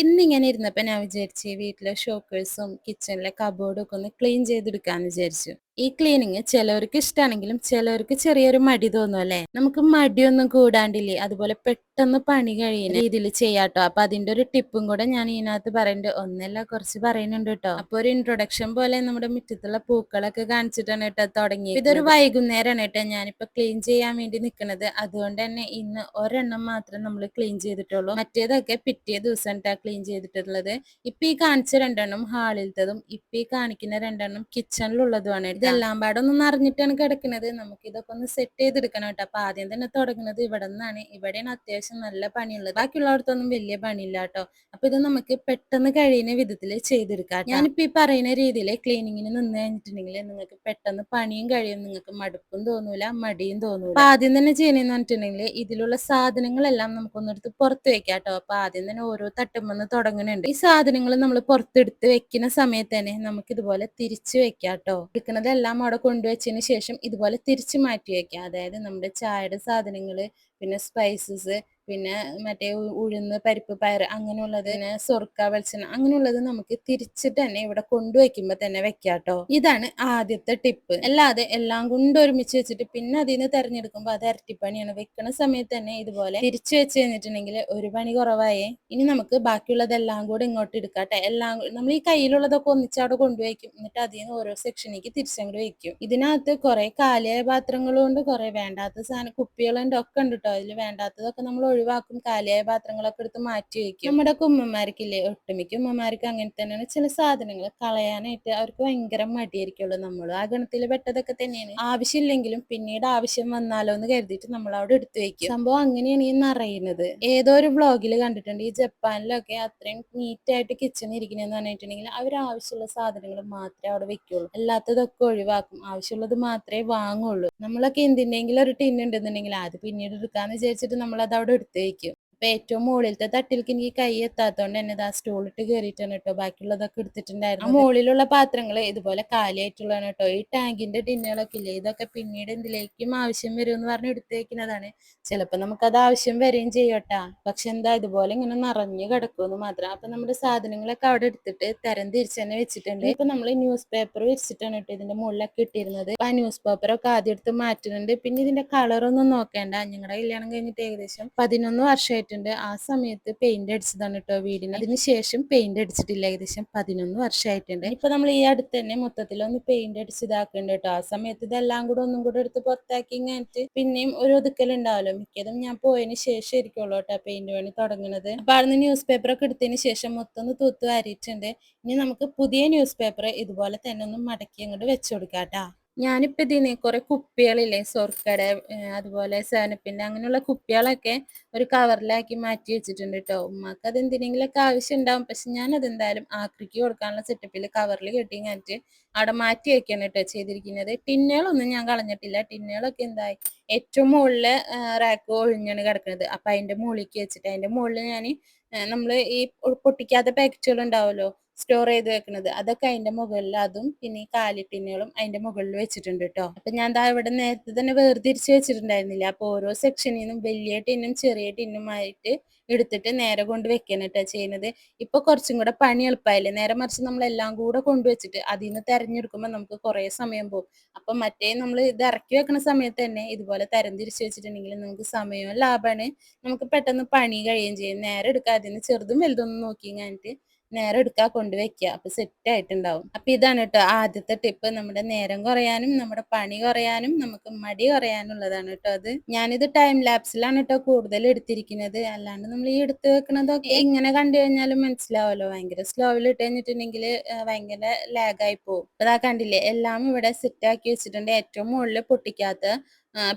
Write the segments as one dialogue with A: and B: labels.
A: ഇന്നിങ്ങനെ ഇരുന്നപ്പോ ഞാൻ വിചാരിച്ചു വീട്ടിലെ ഷോക്കേഴ്സും കിച്ചണിലെ കബോർഡും ഒക്കെ ഒന്ന് ക്ലീൻ ചെയ്തെടുക്കാന്ന് വിചാരിച്ചു. ഈ ക്ലീനിങ് ചിലവർക്ക് ഇഷ്ടാണെങ്കിലും ചിലവർക്ക് ചെറിയൊരു മടി തോന്നും അല്ലേ? നമുക്ക് മടിയൊന്നും കൂടാണ്ടില്ലേ അതുപോലെ പെട്ടെന്ന് പണി കഴിയുന്ന രീതിയിൽ ചെയ്യാട്ടോ. അപ്പൊ അതിന്റെ ഒരു ടിപ്പും കൂടെ ഞാൻ ഇതിനകത്ത് പറയുന്നുണ്ട്. ഒന്നല്ല കുറച്ച് പറയുന്നുണ്ട് കേട്ടോ. അപ്പൊ ഒരു ഇൻട്രൊഡക്ഷൻ പോലെ നമ്മുടെ മുറ്റത്തുള്ള പൂക്കളൊക്കെ കാണിച്ചിട്ടാണ് കേട്ടോ തുടങ്ങി. ഇതൊരു വൈകുന്നേരമാണ് കേട്ടോ ഞാനിപ്പോ ക്ലീൻ ചെയ്യാൻ വേണ്ടി നിൽക്കുന്നത്. അതുകൊണ്ട് തന്നെ ഇന്ന് ഒരെണ്ണം മാത്രം നമ്മൾ ക്ലീൻ ചെയ്തിട്ടുള്ളൂ. മറ്റേതൊക്കെ പിറ്റേ ദിവസം ക്ലീൻ ചെയ്തിട്ടുള്ളത്. ഇപ്പൊ ഈ കാണിച്ച രണ്ടെണ്ണം ഹാളിലത്തതും ഇപ്പൊ ഈ കാണിക്കുന്ന രണ്ടെണ്ണം കിച്ചണിലുള്ളതുമാണ്. ഇതെല്ലാം പാടെ ഒന്ന് നിറഞ്ഞിട്ടാണ് കിടക്കുന്നത്. നമുക്ക് ഇതൊക്കെ ഒന്ന് സെറ്റ് ചെയ്തെടുക്കണം കേട്ടോ. അപ്പൊ ആദ്യം തന്നെ തുടങ്ങുന്നത് ഇവിടെ നിന്നാണ്. ഇവിടെയാണ് അത്യാവശ്യം നല്ല പണിയുള്ളത്. ബാക്കിയുള്ളവർക്കൊന്നും വലിയ പണിയില്ല കേട്ടോ. അപ്പൊ ഇത് നമുക്ക് പെട്ടെന്ന് കഴിയുന്ന വിധത്തിൽ ചെയ്തെടുക്കാം. ഞാനിപ്പോ ഈ പറയുന്ന രീതിയിൽ ക്ലീനിങ്ങിന് നിന്ന് കഴിഞ്ഞിട്ടുണ്ടെങ്കിൽ നിങ്ങൾക്ക് പെട്ടെന്ന് പണിയും കഴിയും, നിങ്ങൾക്ക് മടുപ്പും തോന്നൂല, മടിയും തോന്നൂല. അപ്പൊ ആദ്യം തന്നെ ചെയ്യണമെന്ന് പറഞ്ഞിട്ടുണ്ടെങ്കിൽ ഇതിലുള്ള സാധനങ്ങളെല്ലാം നമുക്കൊന്നെടുത്ത് പുറത്ത് വെക്കാം കേട്ടോ. അപ്പൊ ആദ്യം തന്നെ ഓരോ തട്ടുമെന്ന് തുടങ്ങുന്നുണ്ട്. ഈ സാധനങ്ങൾ നമ്മൾ പുറത്തെടുത്ത് വെക്കുന്ന സമയത്ത് തന്നെ നമുക്ക് ഇതുപോലെ തിരിച്ചു വെക്കാം കേട്ടോ. എടുക്കുന്നതെല്ലാം അവിടെ കൊണ്ടുവച്ചതിന് ശേഷം ഇതുപോലെ തിരിച്ചു മാറ്റി വെക്കാം. അതായത് നമ്മുടെ ചായയുടെ സാധനങ്ങള്, പിന്നെ സ്പൈസസ്, പിന്നെ മറ്റേ ഉഴുന്ന്, പരിപ്പ്, പയർ അങ്ങനെയുള്ളത്, പിന്നെ സൊർക്ക, വെളിച്ചെണ്ണ അങ്ങനെയുള്ളത് നമുക്ക് തിരിച്ചിട്ട് തന്നെ ഇവിടെ കൊണ്ടുവയ്ക്കുമ്പോ തന്നെ വെക്കാട്ടോ. ഇതാണ് ആദ്യത്തെ ടിപ്പ്. അല്ലാതെ എല്ലാം കൊണ്ട് ഒരുമിച്ച് വെച്ചിട്ട് പിന്നെ അതിൽ നിന്ന് തെരഞ്ഞെടുക്കുമ്പോൾ അത് ഇരട്ടിപ്പണിയാണ്. വെക്കണ സമയത്ത് തന്നെ ഇതുപോലെ തിരിച്ചു വെച്ച് കഴിഞ്ഞിട്ടുണ്ടെങ്കിൽ ഒരു പണി കുറവായേ. ഇനി നമുക്ക് ബാക്കിയുള്ളതെല്ലാം കൂടെ ഇങ്ങോട്ട് എടുക്കാട്ടെ. എല്ലാം നമ്മൾ ഈ കയ്യിലുള്ളതൊക്കെ ഒന്നിച്ചവിടെ കൊണ്ടുവയ്ക്കും. എന്നിട്ട് അതിൽ നിന്ന് ഓരോ സെക്ഷനിലേക്ക് തിരിച്ചങ്ങോട്ട് വെക്കും. ഇതിനകത്ത് കുറെ കാലിയായ പാത്രങ്ങളും ഉണ്ട്, കുറെ വേണ്ടാത്ത സാധനം കുപ്പികളുണ്ട് ഒക്കെ ഉണ്ട് കേട്ടോ. അതിൽ വേണ്ടാത്തതൊക്കെ നമ്മൾ ഒഴിവാക്കും. കാലിയായ പാത്രങ്ങളൊക്കെ എടുത്ത് മാറ്റി വെക്കും. നമ്മുടെ ഉമ്മമാർക്കില്ലേ, ഒട്ടുമിക്ക ഉമ്മമാർക്ക് അങ്ങനെ തന്നെയാണ്. ചില സാധനങ്ങൾ കളയാനായിട്ട് അവർക്ക് ഭയങ്കര മടിയായിരിക്കുള്ളൂ. നമ്മൾ ആ ഗണത്തിൽ പെട്ടതൊക്കെ തന്നെയാണ്. ആവശ്യമില്ലെങ്കിലും പിന്നീട് ആവശ്യം വന്നാലോ എന്ന് കരുതിയിട്ട് നമ്മൾ അവിടെ എടുത്തു വെക്കും. സംഭവം അങ്ങനെയാണ് ഈ നിറയുന്നത്. ഏതോ ഒരു വ്ളോഗിൽ കണ്ടിട്ടുണ്ട്, ഈ ജപ്പാനിലൊക്കെ അത്രയും നീറ്റായിട്ട് കിച്ചൺ ഇരിക്കണെന്ന് പറഞ്ഞിട്ടുണ്ടെങ്കിൽ അവർ ആവശ്യമുള്ള സാധനങ്ങൾ മാത്രമേ അവിടെ വെക്കുള്ളൂ, അല്ലാത്തതൊക്കെ ഒഴിവാക്കും. ആവശ്യമുള്ളത് മാത്രമേ വാങ്ങുള്ളൂ. നമ്മളൊക്കെ എന്തിൻ്റെങ്കിലും ഒരു ടിൻ ഉണ്ടെന്നുണ്ടെങ്കിൽ അത് പിന്നീട് എടുക്കാന്ന് വിചാരിച്ചിട്ട് നമ്മൾ അത് അവിടെ എടുത്ത് വെക്കും. ഇപ്പൊ ഏറ്റവും മുകളിലത്തെ തട്ടിലേക്ക് എനിക്ക് കൈ എത്താത്തതുകൊണ്ട് തന്നെ ആ സ്റ്റൂൾ ഇട്ട് കയറിയിട്ടാണ് കേട്ടോ ബാക്കിയുള്ളതൊക്കെ എടുത്തിട്ടുണ്ടായിരുന്നു. ആ മുകളിലുള്ള പാത്രങ്ങൾ ഇതുപോലെ കാലിയായിട്ടുള്ളതാണ് കേട്ടോ. ഈ ടാങ്കിന്റെ ടിന്നുകളൊക്കെ ഇല്ലേ, ഇതൊക്കെ പിന്നീട് എന്തിലേക്കും ആവശ്യം വരും എന്ന് പറഞ്ഞ് എടുത്ത് വെക്കുന്നതാണ്. ചിലപ്പോ നമുക്കത് ആവശ്യം വരികയും ചെയ്യട്ടാ. പക്ഷെ എന്താ ഇതുപോലെ ഇങ്ങനെ നിറഞ്ഞു കിടക്കുമെന്ന് മാത്രം. അപ്പൊ നമ്മുടെ സാധനങ്ങളൊക്കെ അവിടെ എടുത്തിട്ട് തരം തിരിച്ച് തന്നെ വെച്ചിട്ടുണ്ട്. ഇപ്പൊ നമ്മൾ ന്യൂസ് പേപ്പർ വെച്ചിട്ടാണ് കേട്ടോ ഇതിന്റെ മുകളിലൊക്കെ ഇട്ടിരുന്നത്. ആ ന്യൂസ് പേപ്പർ ഒക്കെ ആദ്യം എടുത്ത് മാറ്റുന്നുണ്ട്. പിന്നെ ഇതിന്റെ കളറൊന്നും നോക്കേണ്ട. ഞങ്ങളുടെ കല്യാണം കഴിഞ്ഞിട്ട് ഏകദേശം 11 വർഷമായിട്ടുണ്ട്. ആ സമയത്ത് പെയിന്റ് അടിച്ചതാണ് കേട്ടോ വീടിന്. അതിനുശേഷം പെയിന്റ് അടിച്ചിട്ടില്ല. ഏകദേശം 11 വർഷമായിട്ടുണ്ട്. ഇപ്പൊ നമ്മൾ ഈ അടുത്ത് തന്നെ മൊത്തത്തിലൊന്ന് പെയിന്റ് അടിച്ച് ഇതാക്കുന്നുണ്ട് കേട്ടോ. ആ സമയത്ത് ഇതെല്ലാം കൂടെ ഒന്നും കൂടെ എടുത്ത് പുറത്താക്കി കഴിഞ്ഞിട്ട് പിന്നെയും ഒരു ഒതുക്കലുണ്ടാവല്ലോ. മിക്കതും ഞാൻ പോയതിന് ശേഷം ഇരിക്കുള്ളൂ കേട്ടോ പെയിന്റ് പണി തുടങ്ങുന്നത്. അപ്പൊ അവിടുന്ന് ന്യൂസ് പേപ്പർ ഒക്കെ എടുത്തതിന് ശേഷം മൊത്തം ഒന്ന് തൂത്ത് വാരിയിട്ടുണ്ട്. ഇനി നമുക്ക് പുതിയ ന്യൂസ് പേപ്പർ ഇതുപോലെ തന്നെ ഒന്ന് മടക്കി അങ്ങോട്ട് വെച്ചു കൊടുക്കാട്ടാ. ഞാനിപ്പോ ഇതിന് കുറെ കുപ്പികളില്ലേ, സോർക്കട, അതുപോലെ സേനപ്പിന്റെ അങ്ങനെയുള്ള കുപ്പികളൊക്കെ ഒരു കവറിലാക്കി മാറ്റി വെച്ചിട്ടുണ്ട് കേട്ടോ. ഉമ്മാക്ക് അത് എന്തിനെങ്കിലൊക്കെ ആവശ്യം ഉണ്ടാവും. പക്ഷെ ഞാൻ അതെന്തായാലും ആക്രിക്ക് കൊടുക്കാനുള്ള സെറ്റപ്പിൽ കവറിൽ കെട്ടി കഴിഞ്ഞിട്ട് അവിടെ മാറ്റി വെക്കാണ് കേട്ടോ ചെയ്തിരിക്കുന്നത്. ടിന്നുകളൊന്നും ഞാൻ കളഞ്ഞിട്ടില്ല. ടിന്നുകളൊക്കെ എന്തായി ഏറ്റവും മുകളില് റാക്ക് ഒഴിഞ്ഞാണ് കിടക്കുന്നത്. അപ്പൊ അതിന്റെ മുകളിലേക്ക് വെച്ചിട്ട് അതിന്റെ മുകളിൽ ഞാൻ നമ്മള് ഈ പൊട്ടിക്കാത്ത പാക്കറ്റുകൾ ഉണ്ടാവുമല്ലോ, സ്റ്റോർ ചെയ്ത് വെക്കുന്നത്, അതൊക്കെ അതിന്റെ മുകളിൽ, അതും പിന്നെ ഈ കാലിട്ടിന്നുകളും അതിന്റെ മുകളിൽ വെച്ചിട്ടുണ്ട് കേട്ടോ. അപ്പൊ ഞാൻ ദാ ഇവിടെ നേരത്തെ തന്നെ വേർതിരിച്ച് വെച്ചിട്ടുണ്ടായിരുന്നില്ല. അപ്പൊ ഓരോ സെക്ഷനിൽ നിന്നും വലിയ ടിന്നും ചെറിയ ടിന്നുമായിട്ട് എടുത്തിട്ട് നേരെ കൊണ്ട് വെക്കണം കേട്ടോ ചെയ്യുന്നത്. ഇപ്പൊ കുറച്ചും കൂടെ പണി എളുപ്പമായില്ലേ. നേരെ മറിച്ച് നമ്മൾ എല്ലാം കൂടെ കൊണ്ടുവച്ചിട്ട് അതിൽ നിന്ന് തെരഞ്ഞെടുക്കുമ്പോൾ നമുക്ക് കുറെ സമയം പോകും. അപ്പൊ മറ്റേ നമ്മൾ ഇത് ഇറക്കി വെക്കുന്ന സമയത്ത് തന്നെ ഇതുപോലെ തരം തിരിച്ച് വെച്ചിട്ടുണ്ടെങ്കിൽ നമുക്ക് സമയവും ലാഭമാണ്, നമുക്ക് പെട്ടെന്ന് പണി കഴിയുകയും ചെയ്യും. നേരെ എടുക്കാതെ ചെറുതും വലുതൊന്നും നോക്കി കഴിഞ്ഞിട്ട് നേരെ എടുക്കാ കൊണ്ടുവയ്ക്കുക. അപ്പൊ സെറ്റ് ആയിട്ടുണ്ടാവും. അപ്പൊ ഇതാണ് കേട്ടോ ആദ്യത്തെ ടിപ്പ്. നമ്മുടെ നേരം കുറയാനും നമ്മുടെ പണി കുറയാനും നമുക്ക് മടി കുറയാനുള്ളതാണ് കേട്ടോ അത്. ഞാനിത് ടൈം ലാപ്സിലാണ് കേട്ടോ കൂടുതൽ എടുത്തിരിക്കുന്നത്. അല്ലാണ്ട് നമ്മൾ ഈ എടുത്ത് വെക്കണതൊക്കെ ഇങ്ങനെ കണ്ടു കഴിഞ്ഞാലും മനസ്സിലാവല്ലോ. ഭയങ്കര സ്ലോവിൽ ഇട്ട് കഴിഞ്ഞിട്ടുണ്ടെങ്കിൽ ഭയങ്കര ലാഗായി പോകും. അപ്പൊ അതാ കണ്ടില്ലേ, എല്ലാം ഇവിടെ സെറ്റ് ആക്കി വെച്ചിട്ടുണ്ട്. ഏറ്റവും മുകളിൽ പൊട്ടിക്കാത്ത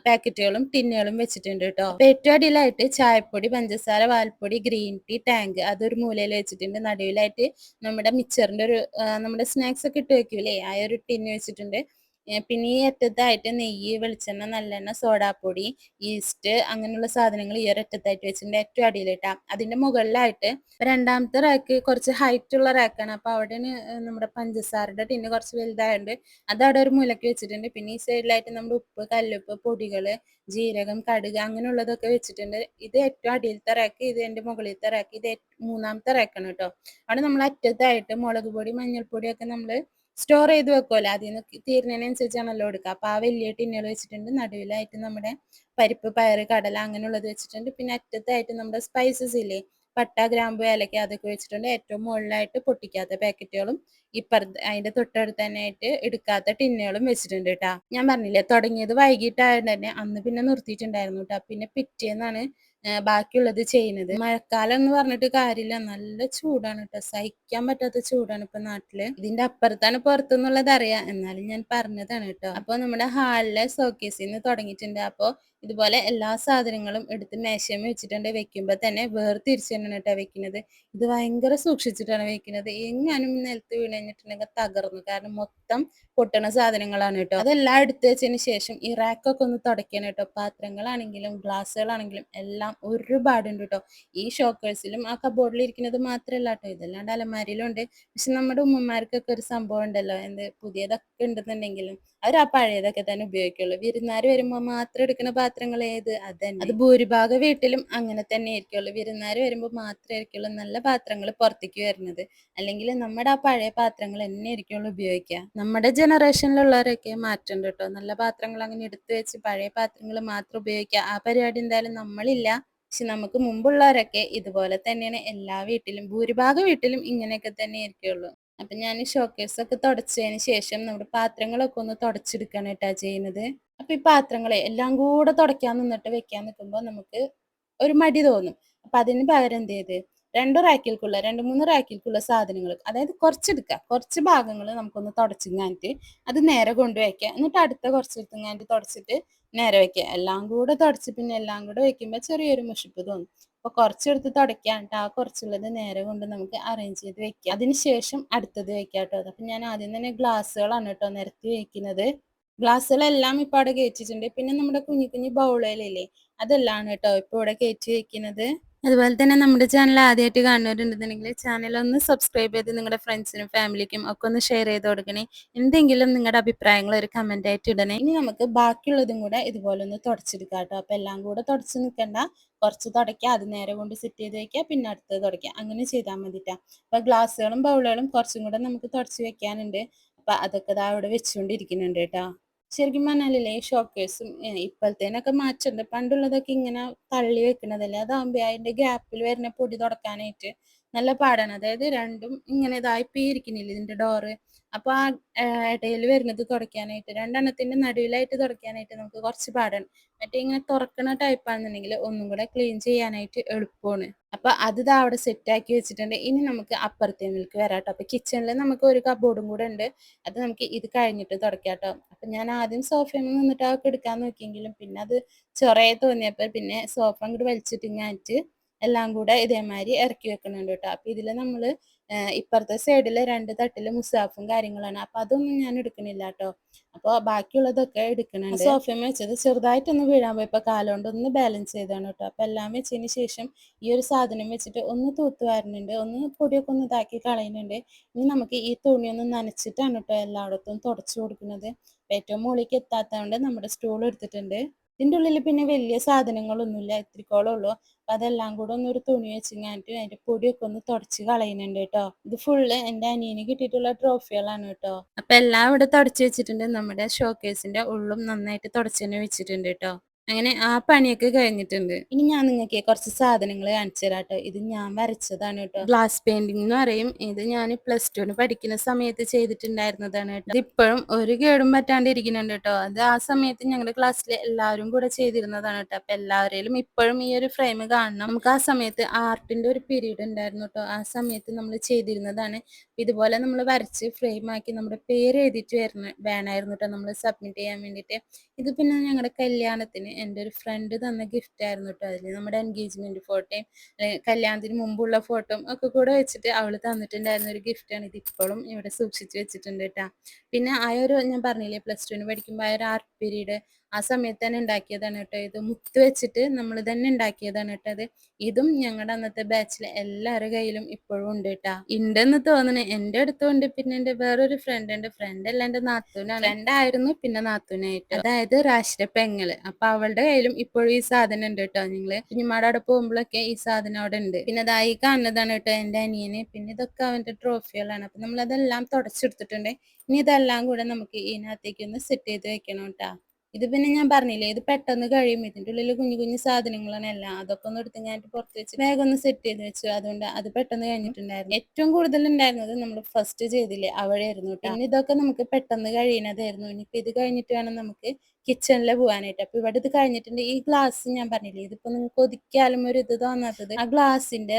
A: പാക്കറ്റുകളും ടിന്നുകളും വെച്ചിട്ടുണ്ട് കേട്ടോ. അപ്പൊ ഏറ്റവും അടിയിലായിട്ട് ചായപ്പൊടി, പഞ്ചസാര, പാൽപ്പൊടി, ഗ്രീൻ ടീ ടാങ്ക് അതൊരു മൂലയിൽ വെച്ചിട്ടുണ്ട്. നടുവിലായിട്ട് നമ്മുടെ മിച്ചറിന്റെ ഒരു നമ്മുടെ സ്നാക്സ് ഒക്കെ ഇട്ട് വെക്കൂലേ, ആ ഒരു ടിന്ന് വെച്ചിട്ടുണ്ട്. പിന്നെ ഈ അറ്റത്തായിട്ട് നെയ്യ്, വെളിച്ചെണ്ണ, നല്ലെണ്ണ, സോഡാപ്പൊടി, ഈസ്റ്റ് അങ്ങനെയുള്ള സാധനങ്ങൾ ഈ ഒരറ്റത്തായിട്ട് വെച്ചിട്ടുണ്ട്. ഏറ്റവും അടിയിലിട്ടാ. അതിന്റെ മുകളിലായിട്ട് രണ്ടാമത്തെ റാക്ക് കുറച്ച് ഹൈറ്റുള്ള റാക്കാണ്. അപ്പൊ അവിടെയാണ് നമ്മുടെ പഞ്ചസാരയുടെ ടിന്ന് കുറച്ച് വലുതായോണ്ട് അതവിടെ ഒരു മൂലക്ക് വെച്ചിട്ടുണ്ട്. പിന്നെ ഈ സൈഡിലായിട്ട് നമ്മുടെ ഉപ്പ്, കല്ലുപ്പ്, പൊടികള്, ജീരകം, കടുക് അങ്ങനെയുള്ളതൊക്കെ വെച്ചിട്ടുണ്ട്. ഇത് ഏറ്റവും അടിയിലത്തെ റാക്ക്, ഇത് എന്റെ മുകളിലത്തെ റാക്ക്, ഇത് മൂന്നാമത്തെ റാക്കാണ് കേട്ടോ. അവിടെ നമ്മൾ അറ്റത്തായിട്ട് മുളക് പൊടി, മഞ്ഞൾപ്പൊടിയൊക്കെ നമ്മള് സ്റ്റോർ ചെയ്ത് വെക്കുമല്ലോ, അതിൽ നിന്ന് തീരുന്നതിനനുസരിച്ചാണല്ലോ എടുക്കുക. അപ്പൊ ആ വലിയ ടിന്നുകൾ വെച്ചിട്ടുണ്ട്. നടുവിലായിട്ട് നമ്മുടെ പരിപ്പ്, പയറ്, കടല അങ്ങനെയുള്ളത് വെച്ചിട്ടുണ്ട്. പിന്നെ അറ്റത്തായിട്ട് നമ്മുടെ സ്പൈസസ് ഇല്ലേ, പട്ട, ഗ്രാമ്പു, ഏലക്ക അതൊക്കെ വെച്ചിട്ടുണ്ട്. ഏറ്റവും മുകളിലായിട്ട് പൊട്ടിക്കാത്ത പാക്കറ്റുകളും ഇപ്പുറത്ത് അതിന്റെ തൊട്ടടുത്ത് തന്നെ ആയിട്ട് എടുക്കാത്ത ടിന്നുകളും വെച്ചിട്ടുണ്ട് കേട്ടാ. ഞാൻ പറഞ്ഞില്ലേ തുടങ്ങിയത് വൈകിട്ടായതുകൊണ്ട് തന്നെ അന്ന് പിന്നെ നിർത്തിയിട്ടുണ്ടായിരുന്നു കേട്ടാ. പിന്നെ പിറ്റേന്നാണ് ബാക്കിയുള്ളത് ചെയ്യുന്നത്. മഴക്കാലം എന്ന് പറഞ്ഞിട്ട് കാര്യമില്ല, നല്ല ചൂടാണ് കേട്ടോ, സഹിക്കാൻ പറ്റാത്ത ചൂടാണ് ഇപ്പൊ നാട്ടില്. ഇതിന്റെ അപ്പുറത്താണ് പുറത്തുനിന്നുള്ളത് അറിയാം, എന്നാലും ഞാൻ പറഞ്ഞതാണ് കേട്ടോ. അപ്പൊ നമ്മുടെ ഹാളിലെ ഷോക്കേസിൽ നിന്ന് തുടങ്ങിയിട്ടുണ്ട്. അപ്പൊ ഇതുപോലെ എല്ലാ സാധനങ്ങളും എടുത്ത് മേശമ വെച്ചിട്ടുണ്ട്. വെക്കുമ്പോ തന്നെ വേർതിരിച്ച് തന്നെയാണ് കേട്ടോ വെക്കുന്നത്. ഇത് ഭയങ്കര സൂക്ഷിച്ചിട്ടാണ് വെക്കുന്നത്. എങ്ങാനും നിലത്ത് വീണ് കഴിഞ്ഞിട്ടുണ്ടെങ്കിൽ തകർന്നു, കാരണം മൊത്തം പൊട്ടണ സാധനങ്ങളാണ് കേട്ടോ. അതെല്ലാം എടുത്ത് വെച്ചതിന് ശേഷം ഈ റാക്കൊക്കെ ഒന്ന് തുടയ്ക്കണം കേട്ടോ. പാത്രങ്ങളാണെങ്കിലും ഗ്ലാസ്സുകളാണെങ്കിലും എല്ലാം ഒരുപാടുണ്ട് കേട്ടോ. ഈ ഷോക്കേഴ്സിലും ആ കബോർഡിൽ ഇരിക്കുന്നത് മാത്രമല്ല കേട്ടോ, ഇതല്ലാണ്ട് അലമാരിയിലും ഉണ്ട്. പക്ഷെ നമ്മുടെ ഉമ്മമാർക്കൊക്കെ ഒരു സംഭവം ഉണ്ടല്ലോ, എന്ത് പുതിയതൊക്കെ ഉണ്ടെന്നുണ്ടെങ്കിലും അവർ ആ പഴയതൊക്കെ തന്നെ ഉപയോഗിക്കുള്ളൂ. വിരുന്നുകാർ വരുമ്പോൾ മാത്രം എടുക്കുന്ന പാത്രങ്ങൾ ഏത്, അതന്നെ. അത് ഭൂരിഭാഗം വീട്ടിലും അങ്ങനെ തന്നെ ആയിരിക്കുള്ളൂ. വിരുന്നുകാർ വരുമ്പോൾ മാത്രമായിരിക്കുള്ളൂ നല്ല പാത്രങ്ങൾ പുറത്തേക്ക് വരുന്നത്. അല്ലെങ്കിൽ നമ്മുടെ ആ പഴയ പാത്രങ്ങൾ തന്നെ ആയിരിക്കുള്ളൂ ഉപയോഗിക്കുക. നമ്മുടെ ജനറേഷനിലുള്ളവരൊക്കെ മാറ്റുണ്ട് കേട്ടോ. നല്ല പാത്രങ്ങൾ അങ്ങനെ എടുത്തു വെച്ച് പഴയ പാത്രങ്ങൾ മാത്രം ഉപയോഗിക്കുക, ആ പരിപാടി എന്തായാലും നമ്മളില്ല. പക്ഷെ നമുക്ക് മുമ്പുള്ളവരൊക്കെ ഇതുപോലെ തന്നെയാണ്. എല്ലാ വീട്ടിലും ഭൂരിഭാഗം വീട്ടിലും ഇങ്ങനെയൊക്കെ തന്നെ ആയിരിക്കുള്ളൂ. അപ്പൊ ഞാൻ ഷോക്കേസ് ഒക്കെ തുടച്ചതിന് ശേഷം നമ്മുടെ പാത്രങ്ങളൊക്കെ ഒന്ന് തുടച്ചെടുക്കാണ് കേട്ടാ ചെയ്യുന്നത്. അപ്പൊ ഈ പാത്രങ്ങളെ എല്ലാം കൂടെ തുടയ്ക്കാൻ നിന്നിട്ട് വെക്കാൻ നിൽക്കുമ്പോൾ നമുക്ക് ഒരു മടി തോന്നും. അപ്പൊ അതിന് പകരം എന്ത് ചെയ്ത് രണ്ട് മൂന്ന് റാക്കിൽക്കുള്ള സാധനങ്ങൾ, അതായത് കുറച്ചെടുക്കുക, കുറച്ച് ഭാഗങ്ങൾ നമുക്കൊന്ന് തുടച്ചിങ്ങാനിട്ട് അത് നേരെ കൊണ്ടുവയ്ക്കുക. എന്നിട്ട് അടുത്ത കുറച്ചെടുത്തിങ്ങാനിട്ട് തുടച്ചിട്ട് നേരെ വെക്കുക. എല്ലാം കൂടെ തുടച്ച് പിന്നെ എല്ലാം കൂടെ വെക്കുമ്പോൾ ചെറിയൊരു മുഷിപ്പ് തോന്നും. അപ്പൊ കുറച്ചെടുത്ത് തുടയ്ക്കാണ്ട് ആ കുറച്ചുള്ളത് നേരെ കൊണ്ട് നമുക്ക് അറേഞ്ച് ചെയ്ത് വെക്കാം. അതിനുശേഷം അടുത്തത് വെക്കാം കേട്ടോ. അപ്പൊ ഞാൻ ആദ്യം തന്നെ ഗ്ലാസ്സുകളാണ് കേട്ടോ നിരത്തി വെക്കുന്നത്. ഗ്ലാസ്സുകളെല്ലാം ഇപ്പൊ അവിടെ കയറ്റിയിട്ടുണ്ട്. പിന്നെ നമ്മുടെ കുഞ്ഞു കുഞ്ഞു ബൗളുകളില്ലേ, അതെല്ലാം കേട്ടോ ഇപ്പൊ ഇവിടെ കയറ്റി വെക്കുന്നത്. അതുപോലെ തന്നെ നമ്മുടെ ചാനൽ ആദ്യമായിട്ട് കാണുന്നവരുണ്ടെന്നുണ്ടെങ്കിൽ ചാനൽ ഒന്ന് സബ്സ്ക്രൈബ് ചെയ്ത് നിങ്ങളുടെ ഫ്രണ്ട്സിനും ഫാമിലിക്കും ഒക്കെ ഒന്ന് ഷെയർ ചെയ്ത് കൊടുക്കണേ. എന്തെങ്കിലും നിങ്ങളുടെ അഭിപ്രായങ്ങൾ ഒരു കമന്റ് ആയിട്ട് ഇടണേ. ഇനി നമുക്ക് ബാക്കിയുള്ളതും കൂടെ ഇതുപോലെ ഒന്ന് തുടച്ചെടുക്കാം കേട്ടോ. അപ്പൊ എല്ലാം കൂടെ തുടച്ച് നിൽക്കണ്ട, കുറച്ച് തുടയ്ക്കുക, അത് നേരെ കൊണ്ട് സെറ്റ് ചെയ്ത് വെക്കുക, പിന്നെ അടുത്തത് തുടയ്ക്കുക, അങ്ങനെ ചെയ്താൽ മതിട്ടാ. അപ്പൊ ഗ്ലാസ്സുകളും ബൗളുകളും കുറച്ചും കൂടെ നമുക്ക് തുടച്ച് വെക്കാനുണ്ട്. അപ്പൊ അതൊക്കെ ദാ ഇവിടെ വെച്ചുകൊണ്ടിരിക്കുന്നുണ്ട് കേട്ടോ. ശരിക്കും പറഞ്ഞാലില്ലേ ഈ ഷോക്കേഴ്സും ഇപ്പോഴത്തേനൊക്കെ മാറ്റുണ്ട്. പണ്ടുള്ളതൊക്കെ ഇങ്ങനെ തള്ളി വെക്കണതല്ലേ, അതാകുമ്പോ അതിന്റെ ഗ്യാപ്പിൽ വരുന്ന പൊടി തുടക്കാനായിട്ട് നല്ല പാടാണ്. അതായത് രണ്ടും ഇങ്ങനെ ഇതായി ഇരിക്കുന്നില്ല ഇതിന്റെ ഡോറ്. അപ്പൊ ആ ഇടയിൽ വരുന്നത് തുടയ്ക്കാനായിട്ട്, രണ്ടെണ്ണത്തിന്റെ നടുവിലായിട്ട് തുടയ്ക്കാനായിട്ട് നമുക്ക് കുറച്ച് പാടാണ്. മറ്റേ ഇങ്ങനെ തുറക്കണ ടൈപ്പ് ആണെന്നുണ്ടെങ്കിൽ ഒന്നും കൂടെ ക്ലീൻ ചെയ്യാനായിട്ട് എളുപ്പമാണ്. അപ്പൊ അത് ദാ അവിടെ സെറ്റ് ആക്കി വെച്ചിട്ടുണ്ട്. ഇനി നമുക്ക് അപ്പുറത്തേക്ക് വരാം കേട്ടോ. അപ്പൊ കിച്ചണിൽ നമുക്ക് ഒരു കബോർഡും കൂടെ ഉണ്ട്, അത് നമുക്ക് ഇത് കഴിഞ്ഞിട്ട് തുടയ്ക്കാം കേട്ടോ. അപ്പൊ ഞാൻ ആദ്യം സോഫയിൽ നിന്നിട്ട് അതൊക്കെ എടുക്കാൻ നോക്കിയെങ്കിലും പിന്നെ അത് ചൊറയെ തോന്നിയപ്പോൾ പിന്നെ സോഫ അങ്ങോട്ട് വലിച്ചിട്ട് ഇങ്ങാറ്റ് എല്ലാം കൂടെ ഇതേമാതിരി ഇറക്കി വെക്കണുണ്ട് കേട്ടോ. അപ്പൊ ഇതില് നമ്മള് ഇപ്പുറത്തെ സൈഡില് രണ്ട് തട്ടില് മുസാഫും കാര്യങ്ങളാണ്. അപ്പൊ അതൊന്നും ഞാൻ എടുക്കണില്ല കേട്ടോ. അപ്പൊ ബാക്കിയുള്ളതൊക്കെ എടുക്കണുണ്ട്. സോഫയിൽ വെച്ചത് ചെറുതായിട്ടൊന്ന് വീഴാൻ പോയപ്പോ കാലുകൊണ്ട് ഒന്ന് ബാലൻസ് ചെയ്താണ് കേട്ടോ. അപ്പൊ എല്ലാം വെച്ചതിന് ശേഷം ഈ ഒരു സാധനം വെച്ചിട്ട് ഒന്ന് തൂത്ത് വാരുന്നുണ്ട്, ഒന്ന് പൊടിയൊക്കെ ഒന്ന് ഇതാക്കി കളയുന്നുണ്ട്. ഇനി നമുക്ക് ഈ തുണി ഒന്ന് നനച്ചിട്ടാണ് കേട്ടോ എല്ലായിടത്തും തുടച്ചു കൊടുക്കുന്നത്. ഏറ്റവും മുകളിലേക്ക് എത്താത്തതുകൊണ്ട് നമ്മുടെ സ്റ്റൂൾ എടുത്തിട്ടുണ്ട്. ഇതിൻ്റെ ഉള്ളിൽ പിന്നെ വലിയ സാധനങ്ങളൊന്നുമില്ല, ഇത്തിരിക്കോളം ഉള്ളൂ. അപ്പൊ അതെല്ലാം കൂടെ ഒന്ന് ഒരു തുണി വെച്ചിങ്ങാനിട്ട് അതിന്റെ പൊടിയൊക്കെ ഒന്ന് തുടച്ച് കളയുന്നുണ്ട് കേട്ടോ. ഇത് ഫുള്ള് എന്റെ അനിയന് കിട്ടിയിട്ടുള്ള ട്രോഫികളാണ് കേട്ടോ. അപ്പൊ എല്ലാം ഇവിടെ തുടച്ച് വെച്ചിട്ടുണ്ട്. നമ്മുടെ ഷോക്കേസിന്റെ ഉള്ളും നന്നായിട്ട് തുടച്ച് തന്നെ വെച്ചിട്ടുണ്ട് കേട്ടോ. അങ്ങനെ ആ പണിയൊക്കെ കഴിഞ്ഞിട്ടുണ്ട്. ഇനി ഞാൻ നിങ്ങൾക്ക് കുറച്ച് സാധനങ്ങൾ കാണിച്ചു തരാം കേട്ടോ. ഇത് ഞാൻ വരച്ചതാണ് കേട്ടോ. ഗ്ലാസ് പെയിന്റിംഗ് എന്ന് പറയും. ഇത് ഞാൻ +2 പഠിക്കുന്ന സമയത്ത് ചെയ്തിട്ടുണ്ടായിരുന്നതാണ് കേട്ടോ. ഇത് ഇപ്പോഴും ഒരു കേടും പറ്റാണ്ട് ഇരിക്കുന്നുണ്ട് കേട്ടോ. അത് ആ സമയത്ത് ഞങ്ങളുടെ ക്ലാസ്സിൽ എല്ലാവരും കൂടെ ചെയ്തിരുന്നതാണ് കേട്ടോ. അപ്പൊ എല്ലാവരെയും ഇപ്പോഴും ഈ ഒരു ഫ്രെയിം കാണണം. നമുക്ക് ആ സമയത്ത് ആർട്ടിന്റെ ഒരു പീരീഡ് ഉണ്ടായിരുന്നു കേട്ടോ. ആ സമയത്ത് നമ്മൾ ചെയ്തിരുന്നതാണ്. ഇതുപോലെ നമ്മൾ വരച്ച് ഫ്രെയിം ആക്കി നമ്മുടെ പേര് എഴുതിയിട്ട് വേണമായിരുന്നു കേട്ടോ നമ്മൾ സബ്മിറ്റ് ചെയ്യാൻ വേണ്ടിയിട്ട്. ഇത് പിന്നെ ഞങ്ങളുടെ കല്യാണത്തിന് എൻ്റെ ഒരു ഫ്രണ്ട് തന്ന ഗിഫ്റ്റ് ആയിരുന്നു കേട്ടോ. അതിൽ നമ്മുടെ എൻഗേജ്മെന്റ് ഫോട്ടോയും കല്യാണത്തിന് മുമ്പുള്ള ഫോട്ടോയും ഒക്കെ കൂടെ വെച്ചിട്ട് അവള് തന്നിട്ടുണ്ടായിരുന്ന ഒരു ഗിഫ്റ്റാണ്. ഇത് ഇപ്പോഴും ഇവിടെ സൂക്ഷിച്ചു വെച്ചിട്ടുണ്ട് കേട്ടോ. പിന്നെ ആ ഒരു ഞാൻ പറഞ്ഞില്ലേ പ്ലസ് ടുവിന് പഠിക്കുമ്പോൾ ആ ഒരു ആർട്ട് പീരീഡ് ആ സമയത്ത് തന്നെ ഉണ്ടാക്കിയതാണ് കേട്ടോ. ഇത് മുത്ത് വെച്ചിട്ട് നമ്മൾ തന്നെ ഉണ്ടാക്കിയതാണ് കേട്ടോ. അത് ഇതും ഞങ്ങളുടെ അന്നത്തെ ബാച്ചിലെ എല്ലാവരുടെ കയ്യിലും ഇപ്പോഴും ഉണ്ട് കേട്ടാ. ഉണ്ടെന്ന് തോന്നുന്നു. എൻ്റെ അടുത്തും ഉണ്ട്. പിന്നെ എൻ്റെ വേറൊരു ഫ്രണ്ട് ഉണ്ട്. ഫ്രണ്ട് അല്ല എൻ്റെ നാത്തൂനാണ്. ഫ്രണ്ടായിരുന്നു പിന്നെ നാത്തൂനായിട്ട്. അതായത് റാഷിന്റെ പെങ്ങള്. അപ്പൊ അവളുടെ കയ്യിലും ഇപ്പോഴും ഈ സാധനം ഉണ്ട് കേട്ടോ. നിങ്ങള് കുഞ്ഞുമാടെ അവിടെ പോകുമ്പോഴൊക്കെ ഈ സാധനം അവിടെ ഉണ്ട്. പിന്നെ അതായി കാണുന്നതാണ് കേട്ടോ എൻ്റെ അനിയന്. പിന്നെ ഇതൊക്കെ അവന്റെ ട്രോഫികളാണ്. അപ്പൊ നമ്മൾ അതെല്ലാം തുടച്ചെടുത്തിട്ടുണ്ട്. ഇനി ഇതെല്ലാം കൂടെ നമുക്ക് ഇതിനകത്തേക്ക് ഒന്ന് സെറ്റ് ചെയ്ത് വെക്കണം കേട്ടാ. ഇത് പിന്നെ ഞാൻ പറഞ്ഞില്ലേ, ഇത് പെട്ടെന്ന് കഴിയും. ഇതിന്റെ ഉള്ളിൽ കുഞ്ഞു കുഞ്ഞു സാധനങ്ങളാണ് എല്ലാം. അതൊക്കെ ഒന്ന് എടുത്ത് ഞാൻ പുറത്ത് വെച്ച് വേഗം ഒന്ന് സെറ്റ് ചെയ്ത് വെച്ചു. അതുകൊണ്ട് അത് പെട്ടെന്ന് കഴിഞ്ഞിട്ടുണ്ടായിരുന്നു. ഏറ്റവും കൂടുതൽ ഉണ്ടായിരുന്നത് നമ്മൾ ഫസ്റ്റ് ചെയ്തില്ലേ അവിടെയായിരുന്നു കേട്ടോ. പിന്നെ ഇതൊക്കെ നമുക്ക് പെട്ടെന്ന് കഴിയുന്നതായിരുന്നു. ഇനിയിപ്പോ ഇത് കഴിഞ്ഞിട്ട് വേണം നമുക്ക് കിച്ചണിൽ പോകാനായിട്ട്. അപ്പൊ ഇവിടെ ഇത് കഴിഞ്ഞിട്ടുണ്ട്. ഈ ഗ്ലാസ് ഞാൻ പറഞ്ഞില്ലേ, ഇതിപ്പോ നിങ്ങൾക്ക് ഒതുക്കിയാലും ഒരു ഇത് തോന്നാത്തത് ആ ഗ്ലാസിന്റെ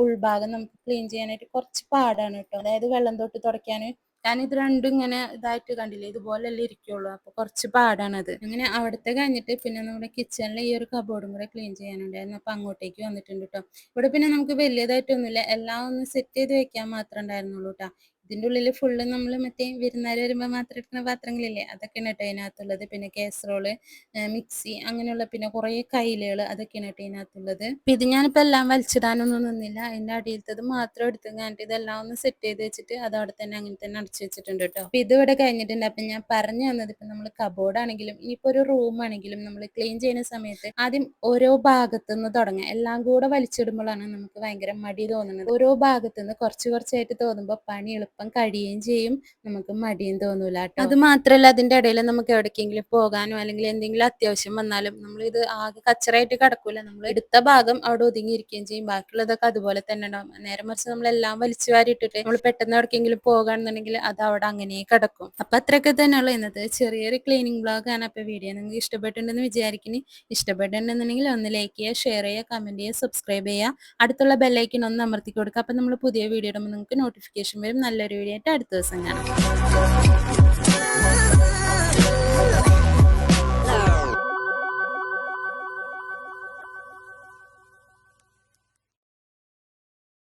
A: ഉൾഭാഗം നമുക്ക് ക്ലീൻ ചെയ്യാനായിട്ട് കുറച്ച് പാടാണ് കേട്ടോ. അതായത് വെള്ളം തൊട്ട് തുടയ്ക്കാന്. ഞാൻ ഇത് രണ്ടും ഇങ്ങനെ ഇതായിട്ട് കണ്ടില്ലേ, ഇതുപോലെല്ലാം ഇരിക്കുള്ളൂ. അപ്പൊ കുറച്ച് പാടാണത്. അങ്ങനെ അവിടുത്തെ കഴിഞ്ഞിട്ട് പിന്നെ നമ്മുടെ കിച്ചണിലെ ഈ ഒരു കബോർഡും കൂടെ ക്ലീൻ ചെയ്യാനുണ്ടായിരുന്നു. അപ്പൊ അങ്ങോട്ടേക്ക് വന്നിട്ടുണ്ട് കേട്ടോ. ഇവിടെ പിന്നെ നമുക്ക് വലിയതായിട്ടൊന്നുമില്ല, എല്ലാം ഒന്ന് സെറ്റ് ചെയ്ത് വെക്കാൻ മാത്രമേ ഉണ്ടായിരുന്നുള്ളൂ കേട്ടോ. ഇതിന്റെ ഉള്ളിൽ ഫുള്ള് നമ്മൾ മറ്റേ വിരുന്നുകാർ വരുമ്പോൾ മാത്രം എടുക്കുന്ന പാത്രങ്ങളില്ലേ, അതൊക്കെയാണ് കേട്ടോ ഇതിനകത്തുള്ളത്. പിന്നെ കാസറോള്, മിക്സി, അങ്ങനെയുള്ള പിന്നെ കുറെ കൈലുകൾ, അതൊക്കെയാണ് കേട്ടോ ഇതിനകത്തുള്ളത്. അപ്പൊ ഇത് ഞാനിപ്പോ എല്ലാം വലിച്ചിടാനൊന്നും നിന്നില്ല. അതിന്റെ അടിയിലത്തത് മാത്രം എടുത്ത് ഞാനിട്ട് ഇതെല്ലാം ഒന്ന് സെറ്റ് ചെയ്ത് വെച്ചിട്ട് അത് അവിടെ തന്നെ അങ്ങനെ തന്നെ അടച്ചു വെച്ചിട്ടുണ്ട് കേട്ടോ. അപ്പൊ ഇത് ഇവിടെ കഴിഞ്ഞിട്ടുണ്ട്. അപ്പൊ ഞാൻ പറഞ്ഞു തന്നത് ഇപ്പൊ നമ്മൾ കബോർഡ് ആണെങ്കിലും ഇനിയിപ്പോ ഒരു റൂം ആണെങ്കിലും നമ്മൾ ക്ലീൻ ചെയ്യുന്ന സമയത്ത് ആദ്യം ഓരോ ഭാഗത്തുനിന്ന് തുടങ്ങാം. എല്ലാം കൂടെ വലിച്ചിടുമ്പോഴാണ് നമുക്ക് ഭയങ്കര മടി തോന്നുന്നത്. ഓരോ ഭാഗത്തുനിന്ന് കുറച്ച് കുറച്ചായിട്ട് തോന്നുമ്പോൾ പണി എളുപ്പം കഴിയുകയും ചെയ്യും, നമുക്ക് മടിയും തോന്നൂല കേട്ടോ. അത് മാത്രല്ല അതിന്റെ ഇടയിൽ നമുക്ക് എവിടേക്കെങ്കിലും പോകാനോ അല്ലെങ്കിൽ എന്തെങ്കിലും അത്യാവശ്യം വന്നാലും നമ്മൾ ഇത് ആകെ കച്ചറായിട്ട് കിടക്കൂല. നമ്മൾ എടുത്ത ഭാഗം അവിടെ ഒതുങ്ങിയിരിക്കുകയും ചെയ്യും, ബാക്കിയുള്ളതൊക്കെ അതുപോലെ തന്നെ ഉണ്ടാവും. നേരെ മറിച്ച് നമ്മളെല്ലാം വലിച്ചു വാരി ഇട്ടിട്ട് നമ്മൾ പെട്ടെന്ന് എവിടേക്കെങ്കിലും പോകുകയാണെന്നുണ്ടെങ്കിൽ അത് അവിടെ അങ്ങനെ കിടക്കും. അപ്പൊ അത്രയൊക്കെ തന്നെയുള്ളൂ ഇന്നത്തെ ചെറിയൊരു ക്ലീനിങ് ബ്ലോഗ് ആണ്. അപ്പൊ വീഡിയോ നിങ്ങൾക്ക് ഇഷ്ടപ്പെട്ടിട്ടുണ്ടെന്ന് വിചാരിക്കുന്നു. ഇഷ്ടപ്പെട്ടിട്ടുണ്ടെന്നുണ്ടെങ്കിൽ ഒന്ന് ലൈക്ക് ചെയ്യുക, ഷെയർ ചെയ്യുക, കമന്റ് ചെയ്യുക, സബ്സ്ക്രൈബ് ചെയ്യുക, അടുത്തുള്ള ബെല്ലൈക്കൺ ഒന്ന് അമർത്തി കൊടുക്കുക. അപ്പൊ നമ്മൾ പുതിയ വീഡിയോ ഇടുമ്പോൾ നിങ്ങൾക്ക് നോട്ടിഫിക്കേഷൻ വരും. നല്ലൊരു വീഡിയോ ആയിട്ട് അടുത്ത ദിവസം കാണാം.